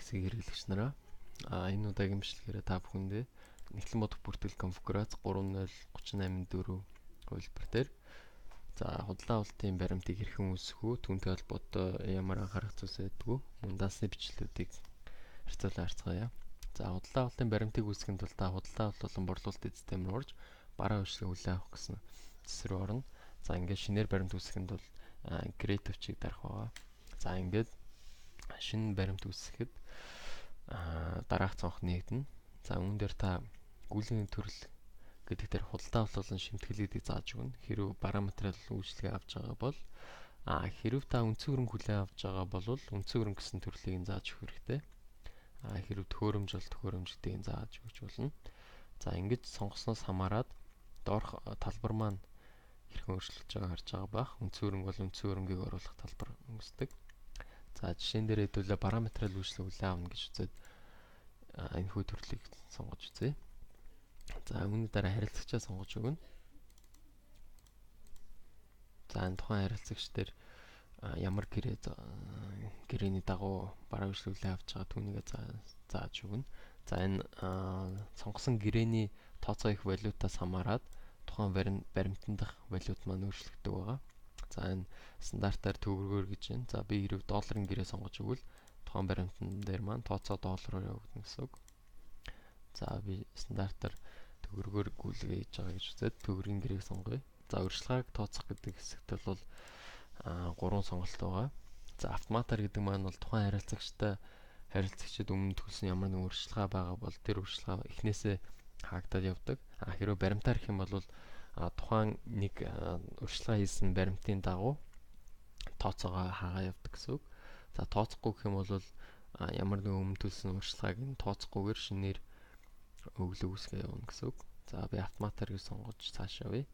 Хэлсийг хэрэглэгч нараа энэ удаагийн бичлэгээрээ та бүхэндээ Нэгтлэн бодох бүртгэл конфигурац 3.0.38.4 хувилбар дээр худлаа авалтын баримтыг хэрхэн үүсгэх үү, түүнтэй холбоотой ямар анхаарах зүйлс байдгүй мөн даасны бичлэгүүдийг харьцуулан харцгаая. Худлаа авалтын баримтыг үүсгэхийн тулд та худлаа авалт болон борлуулалтын системээр орж бараа үйлчлэгээ хүлээн авах гэсэн зэс рүү орно. Ингээд шинээр баримт үүсгэхэд бол create төвчийг дарах байгаа. Ингээд шинэ баримт үүсгэхэд дараах цонх нэгдэнэ. Үүн дээр та гүйлгийн төрөл гэдэг дээр худалдаа авалт болон шимтгэлүүдийг зааж өгнө. Хэрв параметрал үйлчлэгээ авч байгаа бол хэрв та үндсэн хөрөнгө хүлээн авч байгаа бол үндсэн хөрөнгө гэсэн төрлийг зааж өгөх хэрэгтэй. Хэрв төхөөрөмж бол төхөөрөмж гэдгийг зааж өгч болно. Ингэж сонгосноос хамаарат доорх талбар маань хэрхэн өөрчлөгдөж байгааг харж байгаа бах. Үндсэн хөрөнгө бол үндсэн хөрөнгийг оруулах талбар үүсдэг. Жишээн дээр хэдүүлээ параметрал үйлчлэг хүлээн авна гэж үзээд энэ хүү төрлийг сонгож үзье. Үүний дараа харилцагчаа сонгож өгнө. Энэ тухайн харилцагч дээр ямар гэрээний дагуу бараа үйлчлэг хүлээн авч байгаа түүнийг зааж өгнө. Энэ сонгосон гэрээний тооцоо их валютаас хамаарат тухайн баримтан дах валют маань өөрчлөгдөж байгаа. Энэ стандартаар төгрөгөөр гэж байна. Би хэрэг долларын гэрээ сонгож өгвөл тухайн баримтан дээр маань тооцоо доллараар явагдана гэсэн үг. Би стандартаар төгрөгөөр гүйлгээ хийж байгаа гэж үзээд төгрөгийн гэрээг сонгоё. Урьдчилгааг тооцох гэдэг хэсэгт бол 3 сонголт байгаа. Автоматар гэдэг маань бол тухайн харилцагчид өмнө төлсөн ямар нэгэн урьдчилгаа байгаа бол тэр урьдчилгаа эхнээсээ хаагдаад явдаг. Хэрвээ баримтаар гэх юм бол тухайн нэг урьдчилгаа хийсэн баримтын дагуу тооцоогоо хаагаа явдаг гэсэн үг. Тооцохгүй гэх юм бол ямар нэгэн өмнө төлсөн урьдчилгааг нь тооцохгүйгээр шинээр өглөө үсгээ явуулна гэсэн үг. Би автоматар гэж сонгож цааш явъя.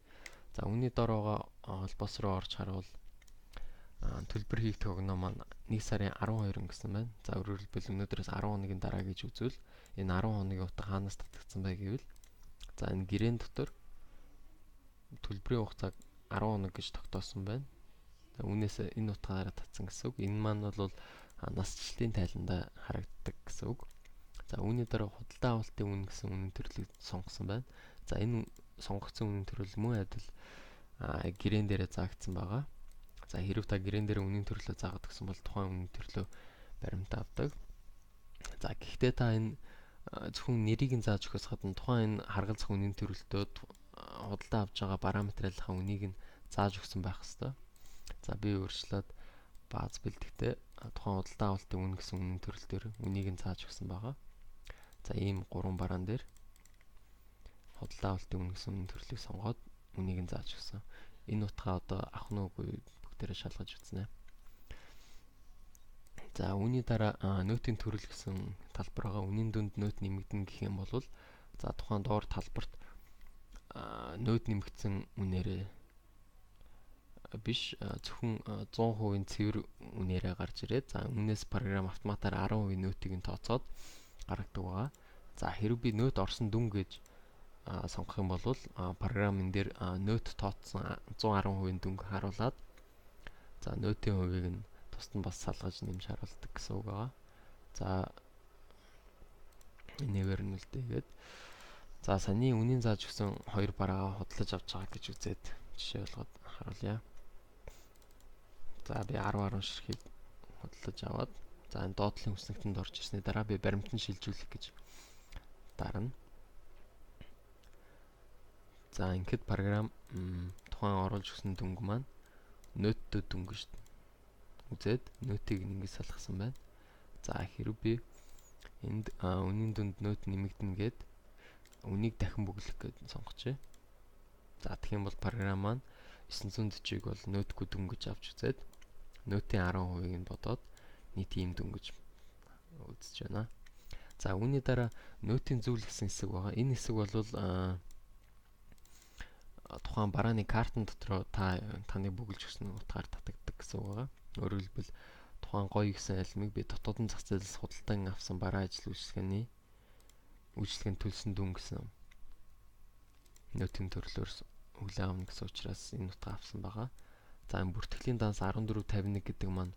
Үүний дор байгаа холбоос руу орж харуул төлбөр хийгдэх өгнөө маань 1 сарын 12 гэсэн байна. Өөрөөр хэлбэл өнөөдрөөс 10 хоногийн дараа гэж үзвэл энэ 10 хоногийн утга хаанаас татагдсан бэ гэвэл энэ гэрээн дотор төлбөрийн хугацааг 10 хоног гэж тогтоосон байна. Үүнээс энэ утгаараа татсан гэсэн үг. Энэ маань бол насжилтын тайландаа харагддаг гэсэн үг. Үүний дараа худалдаа авалтын үнэ гэсэн үнэн төрлийг сонгосон байна. Энэ сонгогдсон үнэн төрөл мөн адил гэрээн дээрээ заагдсан байгаа. Хэрв та гэрээн дээр үнийн төрлөө заагаад гэсэн бол тухайн үнийн төрлөө баримт авдаг. Гэхдээ та энэ зөвхөн нэрийг нь зааж өгөхөөс гадна тухайн энэ харгалзах үнийн төрөлтөө худалдаа авч байгаа параметралынхаа үнийг нь зааж өгсөн байх ёстой. Би өөрчлөөд бааз бэлтгэхдээ тухайн худалдаа авалтын үнэ гэсэн үнийн төрөл дээр үнийг нь зааж өгсөн байгаа. Ийм 3 бараан дээр худалдаа авалтын үнэ гэсэн үнийн төрлийг сонгоод үнийг нь зааж өгсөн. Энэ утгаа одоо авах нь үгүй бүгдээрээ шалгаж үзнэ. Үүний дараа нөтийн төрөл гэсэн талбар байгаа. Үнийн дүнд нөт нэмэгдэнэ гэх юм бол тухайн доор талбарт нөт нэмэгдсэн үнээрээ биш зөвхөн 100% цэвэр үнээрээ гарч ирээд үнээс програм автоматар 10% нөтийг нь тооцоод гаргадаг байгаа. Хэрвээ би нөт орсон дүн гэж сонгох юм бол програм энэ дээр нөт тооцсон 110% дүнг харуулад нөтийн хувийг нь тусад нь бас салгаж нэмж харуулдаг гэсэн үг байгаа. Энэгээр нь л дээгээд саний үнийн зааж өгсөн 2 бараагаа худалдаж авч байгаа гэж үзээд жишээ болгоод харуулъя. Би 10 ширхгийг худалдаж аваад энэ доотлын хүснэгтэнд орж ирсний дараа би баримтан шилжүүлэх гэж дарна. Ингээд програм тухайн оруулж өгсөн дүнг маань нөттэй дүнгэж үзээд нөтийг ингэж салгасан байна. Хэрвээ би энд үнийн дүнд нөт нэмэгдэнэ гэд үнийг дахин бүглэх гэж сонгочихъя. Тэгэх юм бол програм маань 940-ыг бол нөтгүй дүнгэж авч үзээд нөтийн 10%-ийг нь бодоод нийт ийм дүнгэж үзэж байна. Үүний дараа нөтийн зүйл гэсэн хэсэг байгаа. Энэ хэсэг бол тухайн барааны картын дотор таны бүгэлж өгсөн утгаар татагддаг гэсэн үг байгаа. Өөрөөр хэлбэл тухайн гоё гэсэн алимыг би дотоодын зах зээлээс худалдан авсан бараа ажил үйлчлэгэнд төлсөн дүн гэсэн нөтийн төрлөөр хүлээн авна гэсэн учраас энэ утга авсан байгаа. Энэ бүртгэлийн данс 1451 гэдэг маань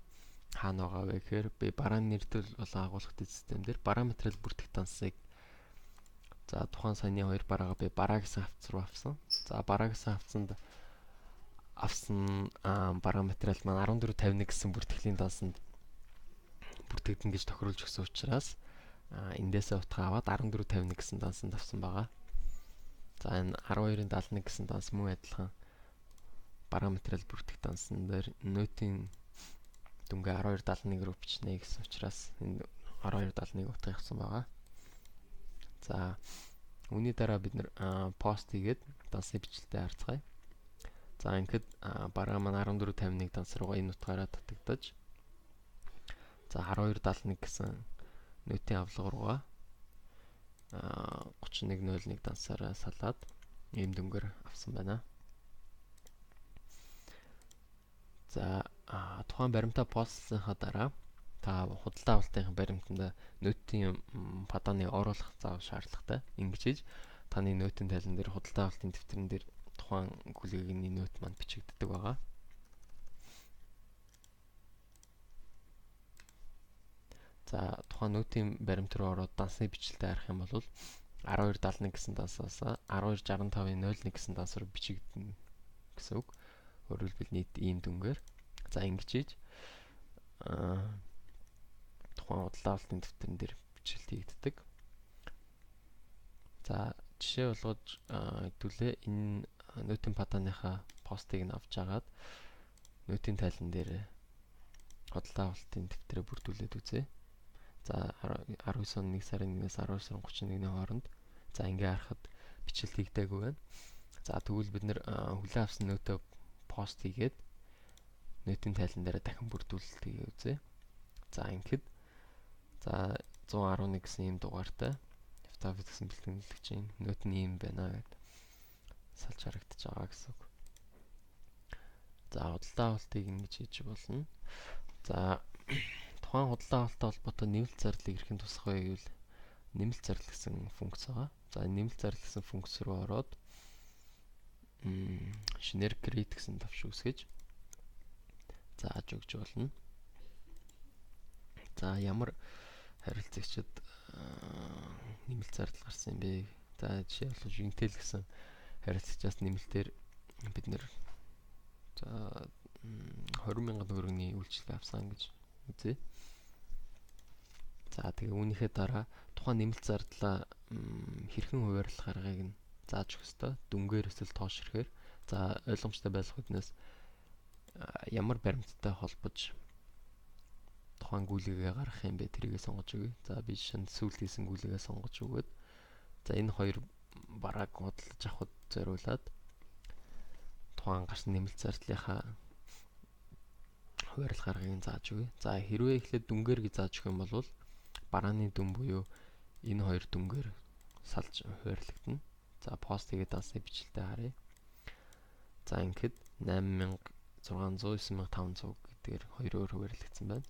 хаана байгаа вэ гэхээр би барааны нэрдэл болон агуулгын систем дээр бараа материал бүртгэх дансыг за тухайн саяны 2 бараагаа би бараа гэсэн хавц руу авсан. За бараа гэсэн хавцанд авсан бараа материал маань 1451 гэсэн бүртгэлийн дансанд бүртгэгдэн гэж тохируулж өгсөн учраас эндээсээ утга аваад 1451 гэсэн дансанд авсан байгаа. За энэ 12.71 гэсэн данс мөн адилхан бараа материал бүртгэх дансан дээр нөтийн дүнгээ 12.71 руу бичнэ гэсэн учраас энэ 12.71 утга явсан байгаа. За үүний дараа бид нэр пост хийгээд дансны бичлэлтэй харцгаая. За ингээд бараа маань 14.51 данс руугаа энэ утгаараа татагдаж за 12.71 гэсэн нөтийн авлага руугаа 31.01 дансаараа салаад ийм дүнгээр авсан байна. За тухайн баримтаа постлсныхаа дараа та худалдаа авалтын баримтанд нөтийн падааны оруулах заавал шаардлагатай. Ингэж хийж таны нөтийн тайлан дээр худалдаа авалтын дэвтэрэн дээр тухайн гүлгээний нөт маань бичигддэг байгаа. За тухайн нөтийн баримт руу ороод дансны бичлэлтэй харах юм бол 12.71 гэсэн дансаас 12.65.01 гэсэн данс руу бичигдэнэ гэсэн үг. Өөрөөр хэлбэл нийт ийм дүнгээр. За ингэж хийж тухайн худалдаа авалтын дэвтэрэн дээр бичлэлт хийгддэг. За жишээ болгож хэдүүлээ энэ нөтийн падааныхаа постыг нь авч агаад нөтийн тайлан дээр худалдаа авалтын дэвтрээ бүрдүүлээд үзье. За 19 оны 1 сарын 1-ээс 12 сарын 31-ний хооронд за ингээ харахад бичлэлт хийгдээгүй байна. За тэгвэл бид нэр хүлээн авсан нөтөө пост хийгээд нөтийн тайлан дээр дахин бүрдүүлэлт хийгээ үзье. За ингээд за 111 гэсэн ийм дугаартай David гэсэн бэлтгэгчийн нөт нь ийм байна гэдэг салж харагдаж байгаа гэсэн үг. За худалдаа авалтыг ингэж хийж болно. За тухайн худалдаа авалттай холбоотой нэмэлт зарлыг хэрхэн тусах вэ гэвэл нэмэлт зарлал гэсэн функц байгаа. За нэмэлт зарлал гэсэн функц руу ороод шинээр create гэсэн тавш үүсгэж зааж өгч болно. За ямар харилцагчид нэмэлт зардал гарсан юм бэ? За жишээ нь Intel гэсэн харилцагчаас нэмэлтээр бид нэр за 20,000 төгрөгийн үйлчлэг авсан гэж үзье. За тэгээ үүнийхээ дараа тухайн нэмэлт зардлаа хэрхэн хуваарлах аргыг нь зааж өгөх ёстой. Дүнгээр эсвэл тоош ирэхээр за ойлгомжтой байх хүнээс ямар баримттай холбож тухайн гүйлгээ гаргах юм бэ тэрийгээ сонгож өгье. За би шинэ сүүлд хийсэн гүйлгээ сонгож өгөөд за энэ хоёр барааг худалдаж авахд зориулаад тухайн гарсан нэмэлт зардлынхаа хуваарлах аргыг зааж өгье. За хэрвээ эхлээд дүнгээр гэж зааж өгөх юм бол барааны дүн буюу энэ хоёр дүнгээр салж хуваарлагдана. За пост хийгээд дансны бичлэлтэй харъя. За ингээд 8,600 9,500 гэдгээр хоёроор хуваарлагдсан байна.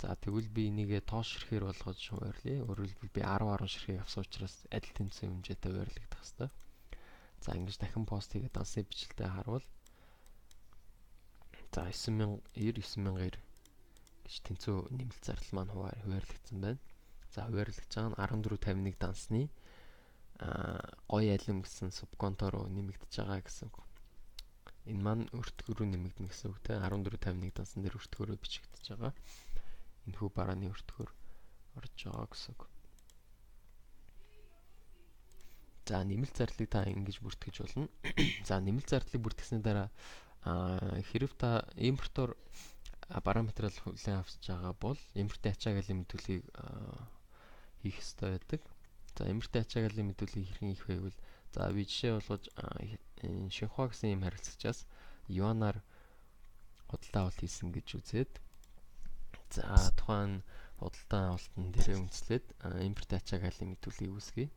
За тэгвэл би энийгээ тоош ширхээр болгож хуваарлая. Өөрөөр хэлбэл би 10 ширхэг авсан учраас адил тэнцвэр хэмжээтэй хуваарлагдах хэрэгтэй. За ингэж дахин пост хийгээд дансны бичлэлтэй харуул. За 9,090 гэж тэнцүү нэмэлт зардал маань хуваарлагдсан байна. За хуваарлагдж байгаа нь 1451 дансны гоё алим гэсэн субконто руу нэмэгдэж байгаа гэсэн үг. Энэ маань өртгөр рүү нэмэгдэнэ гэсэн үг те 1451 дансан дээр өртгөрөө бичигдэж байгаа. Энэхүү барааны өртгөр орж байгаа гэсэн үг. За нэмэлт зарлыг та ингэж бүртгэж болно. За нэмэлт зарлыг бүртгэсний дараа хэрв та импортоор бараа материал хүлээн авч байгаа бол импортын ачаагалын мэдүүлгийг хийх ёстой байдаг. За импортын ачаагалын мэдүүлгийг хэрхэн хийх вэ гэвэл за би жишээ болгож Шинхуа гэсэн юм харилцагчаас юанаар худалдаа авалт хийсэн гэж үзээд за тухайн худалдаа авалтын дээрээ үндэслээд импортын ачаагалын мэдүүлгийг үүсгэе.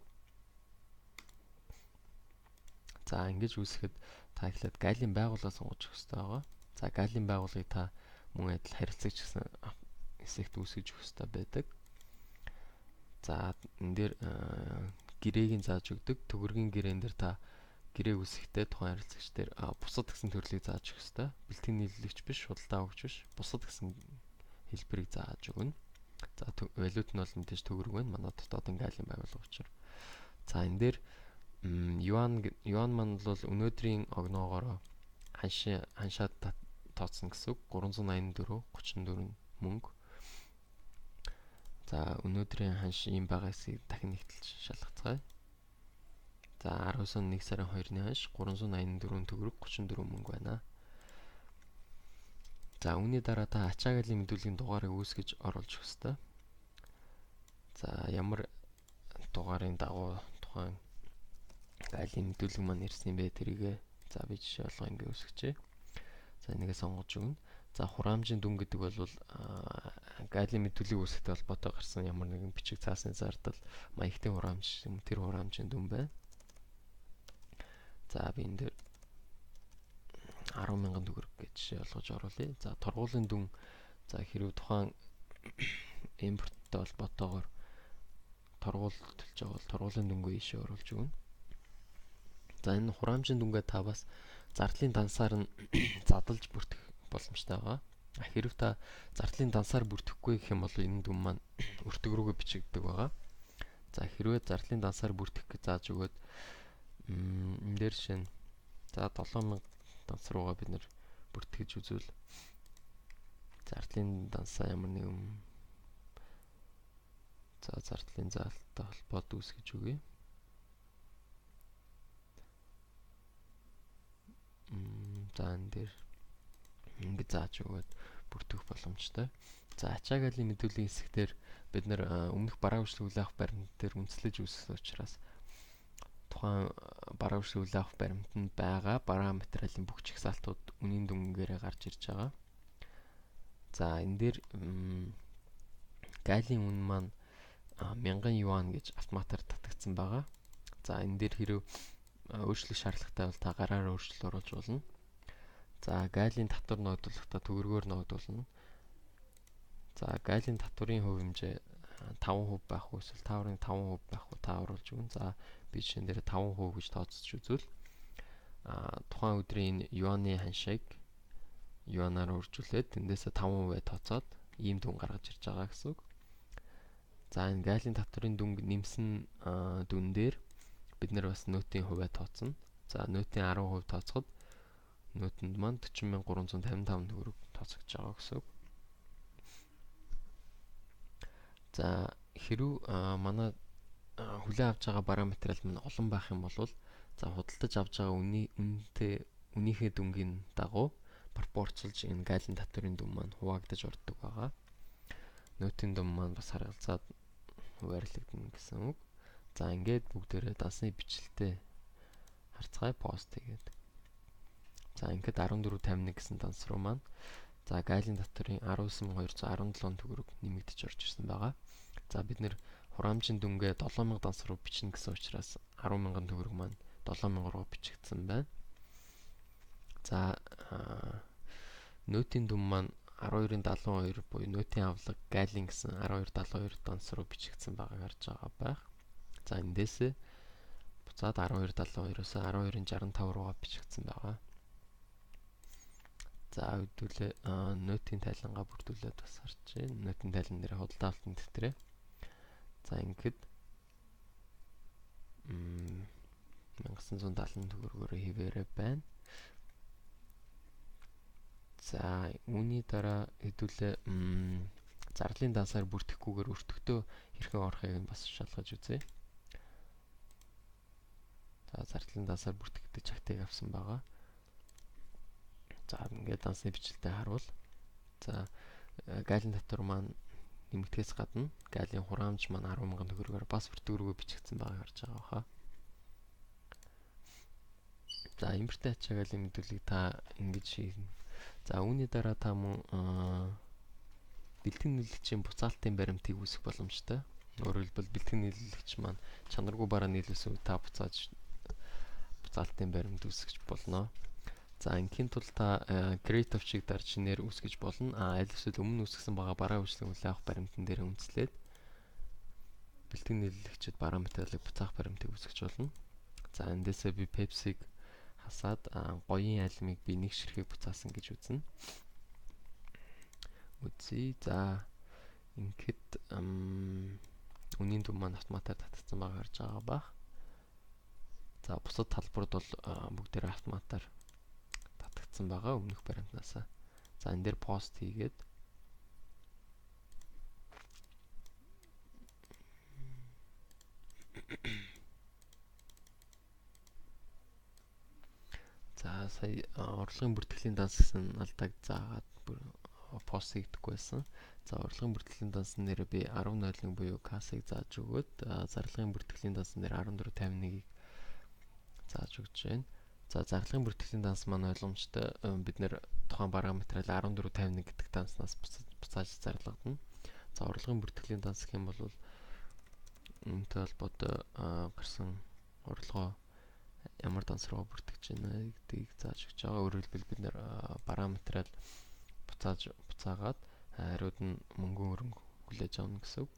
За ингэж үүсгэхэд та эхлээд гайлын байгууллага сонгож өгөх хэрэгтэй байгаа. За гайлын байгууллагыг та мөн адил харилцагч гэсэн хэсэгт үүсгэж өгөх хэрэгтэй байдаг. За энэ дээр гэрээгийн зааж өгдөг. Төгрөгийн гэрээн дээр та гэрээ үүсгэхдээ тухайн харилцагч дээр бусад гэсэн төрлийг зааж өгөх хэрэгтэй. Бэлтгэн нийлүүлэгч биш, худалдаа авагч биш. Бусад гэсэн хэлбэрийг зааж өгнө. За валют нь бол мэдээж төгрөг байна. Манай дотоодын галийн байгууллага учраас. За энэ дээр юан маань бол өнөөдрийн огноогоор ханшаад тооцсон гэсэн үг. 384.34 мөнгө. За өнөөдрийн ханш ийм байгаагаас дахин нэгтэлж шалгацгаая. За 19 оны 1 сарын 2-ны ханш 384 төгрөг 34 мөнгө байна. За үүний дараа та ачаагалын мэдүүлгийн дугаарыг үүсгэж оруулж өгөх ёстой. За ямар дугаарын дагуу тухайн галийн мэдүүлэг маань ирсэн бэ тэрийг за би жишээ болгоо ингэ үүсгэжээ. За энийгээ сонгож өгнө. За хураамжийн дүн гэдэг бол галийн мэдүүлгийг үүсгэхтэй холбоотой гарсан ямар нэгэн бичиг цаасны зардал, маягтын хураамж, тэр хураамжийн дүн байна. За би энэ дээр 10,000 төгрөг гэж жишээ болгож оруулъя. За торгуулийн дүн за хэрвээ тухайн импорттой холбоотойгоор торгуул төлж байгаа бол торгуулийн дүнгээ ийшээ оруулж өгнө. За энэ хураамжийн дүнгээ та бас зардлын дансаар нь задлж бүртгэх боломжтой байгаа. Хэрв та зардлын дансаар бүртгэхгүй гэх юм бол энэ дүн маань өртөг рүүгээ бичигддэг байгаа. За хэрвээ зардлын дансаар бүртгэх гэж зааж өгөөд энэ дээр жишээ нь за 7,000 данс руугаа бид нэр бүртгэж үзвэл зардлын дансаа ямар нэгэн за зардлын заалттай холбоод үүсгэж өгье. За энэ дээр ингэ зааж өгөөд бүртгэх боломжтой. За ачаагалын мэдүүлгийн хэсгээр бид нэр өмнөх бараа үйлчлүүлэх авах баримт дээр үндэслэж үүсгэх учраас тухайн бараа үйлчлүүлэх авах баримтанд байгаа бараа материалын бүх чагсаалтууд үнийн дүнгээрээ гарч ирж байгаа. За энэ дээр галийн үн маань 1000 юан гэж автоматар татагдсан байгаа. За энэ дээр хэрэв өөрчлөх шаардлагатай бол та гараараа өөрчлөлт оруулж болно. За галийн татвар ногдуулахдаа төгрөгөөр ногдуулна. За галийн татварын хувь хэмжээ 5% байх уу эсвэл 5.5% байх уу та оруулж өгнө. За би жишээн дээр 5% гэж тооцож үзвэл тухайн өдрийн юаны ханшийг юанаар үржүүлээд тэндээсээ 5% тооцоод ийм дүн гаргаж ирж байгаа гэсэн үг. За энэ галийн татварын дүнг нэмсэн дүн дээр бид нэр бас нөтийн хувиа тооцно. За нөтийн 10% тооцоход нөтөнд маань 40,355 төгрөг тооцогдож байгаа гэсэн үг. За хэрв манай хүлээн авч байгаа бараа материал маань олон байх юм бол за худалдаж авч байгаа үнийхээ дүнгийн дагуу пропорцолж энэ галийн татварын дүн маань хуваагдаж ордог байгаа. Нөтийн дүн маань бас харгалзаад хуваарлагдана гэсэн үг. За ингээд бүгдээрээ дансны бичлэлтэй харцгаая пост хийгээд. За ингээд 14.51 гэсэн данс руу маань за галийн татварын 19,217 төгрөг нэмэгдэж орж ирсэн байгаа. За бид нэр хураамжийн дүнгээ 7,000 данс руу бичнэ гэсэн учраас 10,000 төгрөг маань 7,000 руу бичигдсэн байна. За нөтийн дүн маань 12.72 буюу нөтийн авлага галийн гэсэн 12.72 данс руу бичигдсэн байгааг харж байгаа байх. За эндээсээ буцаад 12.72-оос 12.65 руугаа бичигдсэн байгаа. За хэдүүлээ нөтийн тайлангаа бүрдүүлээд бас харж байна. Нөтийн тайлан дээр худалдаа авалтын тэмдэгтрээ. За ингээд 1970 төгрөгөөр хിവэрэ байна. За үүний дараа хэдүүлээ зардлын дансаар бүртгэхгүйгээр өртөгтөө хэрхэн орохыг нь бас шалгаж үзье. За зардлын дансаар бүртгэгдэж чагтыг авсан байгаа. За ингээд дансны бичлэлтэй харуул. За галийн татвар маань нэмэгдэхээс гадна галийн хураамж маань 10,000 төгрөгөөр бас өртөг рүү бичигдсэн байгааг харж байгаа хаа. За импортын ачаагалын мэдүүлгийг та ингэж шийднэ. За үүний дараа та мөн бэлтгэн нийлэгчийн буцаалтын баримтыг үүсгэх боломжтой. Өөрөөр хэлбэл бэлтгэн нийлэгч маань чанаргүй бараа нийлүүлсэн үед та буцаалтын баримт үүсгэж болно. За ингийн тулд та create овчийг дарж нэр үүсгэж болно. Аль эсвэл өмнө үүсгэсэн байгаа бараа үйлчлэгийн хүлээн авах баримтан дээр үндэслээд бэлтгэн нийлэгчид бараа материалыг буцаах баримтыг үүсгэж болно. За эндээсээ би Pepsi-г хасаад гоёын альмыг би нэг ширхэг буцаасан гэж үзнэ. үзье. За ингээд үнийн төв маань автоматар татагдсан байгаа харж байгаа бах. За бусад талбарууд бол бүгдээр автоматар татагдсан байгаа өмнөх баримтнаас. За энэ дээр пост хийгээд за сая урлагийн бүртгэлийн данс гэсэн алдааг заагаад пост хийгдэхгүй байсан. За урлагийн бүртгэлийн дансан нэрээ би 10.01 буюу кассыг зааж өгөөд зарлагын бүртгэлийн дансан нэр 1451-ийг зааж өгч байна. За зарлагын бүртгэлийн данс маань ойлгомжтой. Бид нэр тухайн параметрыг 1451 гэдэг данснаас буцааж зарлагдана. За урлагийн бүртгэлийн данс гэх юм бол үүнтэй холбоотой гарсан урлагоо ямар данс руу бүртгэж байна гэдгийг зааж өгч байгаа. Өөрөөр хэлбэл бид нэр параметрыг буцаагаад хариуд нь мөнгөн хөрөнгө хүлээж авна гэсэн үг.